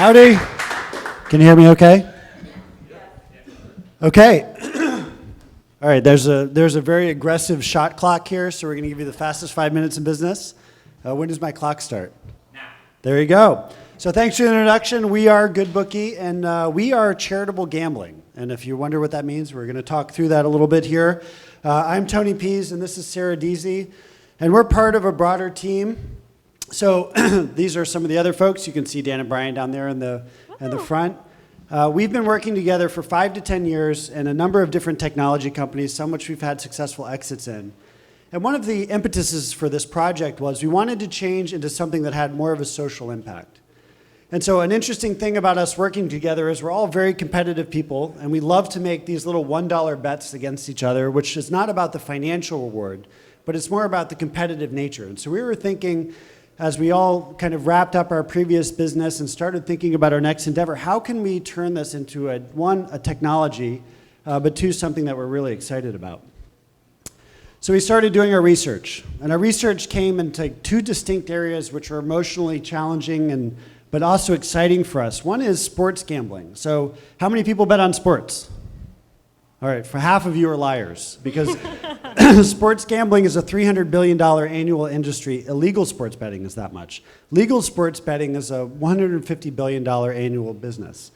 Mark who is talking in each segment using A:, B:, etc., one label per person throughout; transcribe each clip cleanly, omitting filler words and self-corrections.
A: Howdy. Can you hear me okay? Okay. All right, there's a very aggressive shot clock here, so we're going to give you the fastest 5 minutes in business. When does my clock start? Now. There you go. So thanks for the introduction. We are Good Bookie, and we are charitable gambling. And if you wonder what that means, we're going to talk through that a little bit here. I'm Tony Pease, and this is Sarah Deasy, and we're part of a broader team. So these are some of the other folks. You can see Dan and Brian down there in the front. We've been working together for 5 to 10 years in a number of different technology companies, some which we've had successful exits in. And one of the impetuses for this project was we wanted to change into something that had more of a social impact. And so an interesting thing about us working together is we're all very competitive people, and we love to make these little $1 bets against each other, which is not about the financial reward, but it's more about the competitive nature. And so we were thinking, as we all kind of wrapped up our previous business and started thinking about our next endeavor, how can we turn this into a technology, but two, something that we're really excited about? So we started doing our research, and our research came into two distinct areas which are emotionally challenging but also exciting for us. One is sports gambling. So how many people bet on sports? All right, for half of you are liars, because sports gambling is a $300 billion annual industry. Illegal sports betting is that much. Legal sports betting is a $150 billion annual business.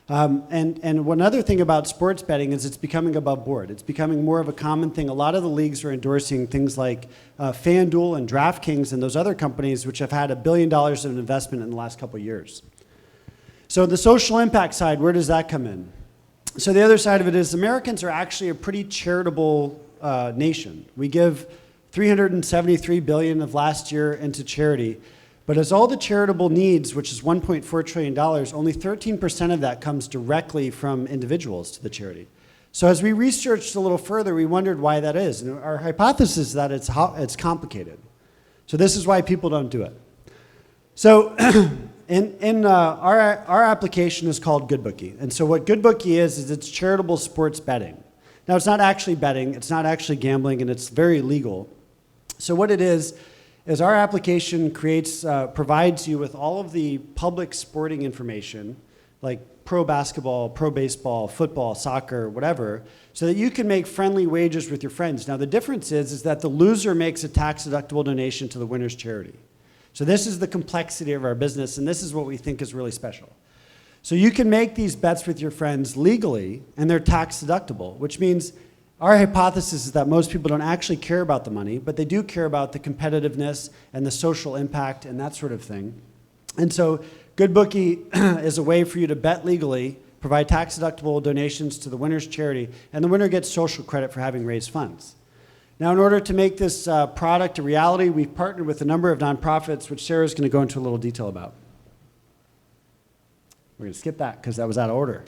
A: And one other thing about sports betting is it's becoming above board. It's becoming more of a common thing. A lot of the leagues are endorsing things like FanDuel and DraftKings and those other companies which have had $1 billion of investment in the last couple of years. So the social impact side, where does that come in? So the other side of it is Americans are actually a pretty charitable nation. We give $373 billion of last year into charity, but as all the charitable needs, which is $1.4 trillion, only 13% of that comes directly from individuals to the charity. So as we researched a little further, we wondered why that is. And our hypothesis is that it's complicated. So this is why people don't do it. So our application is called GoodBookey. And so what GoodBookey is it's charitable sports betting. Now, it's not actually betting, it's not actually gambling, and it's very legal. So what it is our application provides you with all of the public sporting information, like pro basketball, pro baseball, football, soccer, whatever, so that you can make friendly wagers with your friends. Now, the difference is that the loser makes a tax-deductible donation to the winner's charity. So this is the complexity of our business, and this is what we think is really special. So you can make these bets with your friends legally, and they're tax-deductible, which means our hypothesis is that most people don't actually care about the money, but they do care about the competitiveness and the social impact and that sort of thing. And so GoodBookey is a way for you to bet legally, provide tax-deductible donations to the winner's charity, and the winner gets social credit for having raised funds. Now, in order to make this product a reality, we've partnered with a number of nonprofits, which Sarah's going to go into a little detail about. We're going to skip that because that was out of order.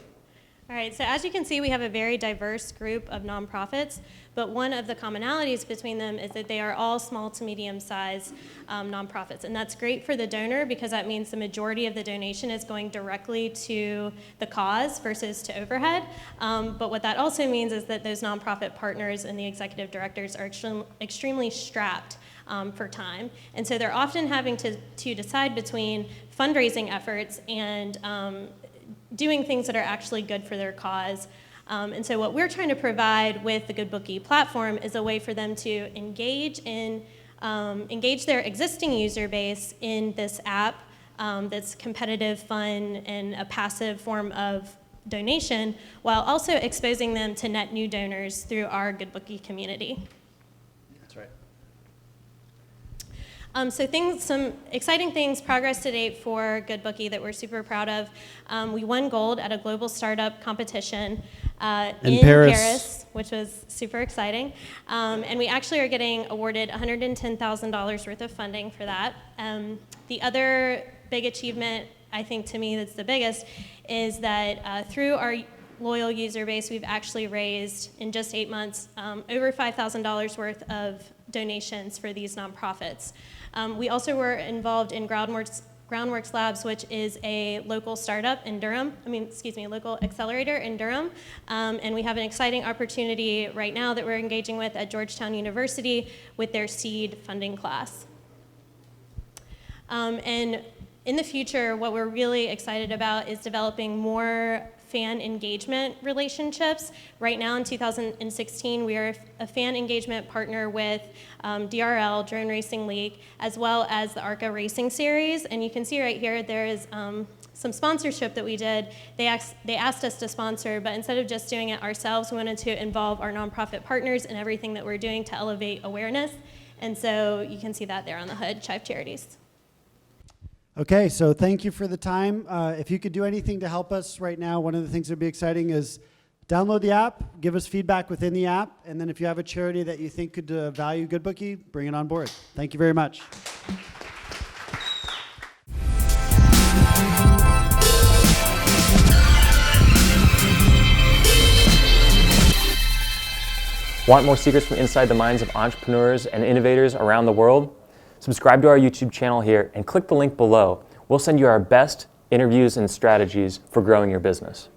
B: All right, so as you can see, we have a very diverse group of nonprofits, but one of the commonalities between them is that they are all small to medium-sized nonprofits. And that's great for the donor because that means the majority of the donation is going directly to the cause versus to overhead. But what that also means is that those nonprofit partners and the executive directors are extremely strapped for time. And so they're often having to decide between fundraising efforts and doing things that are actually good for their cause. And so what we're trying to provide with the GoodBookey platform is a way for them to engage their existing user base in this app that's competitive, fun, and a passive form of donation, while also exposing them to net new donors through our GoodBookey community.
A: That's right.
B: Some exciting things, progress to date for GoodBookey that we're super proud of. We won gold at a global startup competition in Paris, which was super exciting. And we actually are getting awarded $110,000 worth of funding for that. The other big achievement, I think to me that's the biggest, is that through our loyal user base, we've actually raised, in just 8 months, over $5,000 worth of donations for these nonprofits. We also were involved in Groundworks Labs, which is a local startup in Durham, local accelerator in Durham. And we have an exciting opportunity right now that we're engaging with at Georgetown University with their seed funding class. And In the future, what we're really excited about is developing more fan engagement relationships. Right now in 2016, we are a fan engagement partner with DRL, Drone Racing League, as well as the ARCA Racing Series. And you can see right here, there is some sponsorship that we did. They asked us to sponsor, but instead of just doing it ourselves, we wanted to involve our nonprofit partners in everything that we're doing to elevate awareness. And so you can see that there on the hood, Chive Charities.
A: Okay, so thank you for the time. If you could do anything to help us right now, one of the things that would be exciting is download the app, give us feedback within the app, and then if you have a charity that you think could value GoodBookey, bring it on board. Thank you very much.
C: Want more secrets from inside the minds of entrepreneurs and innovators around the world? Subscribe to our YouTube channel here and click the link below. We'll send you our best interviews and strategies for growing your business.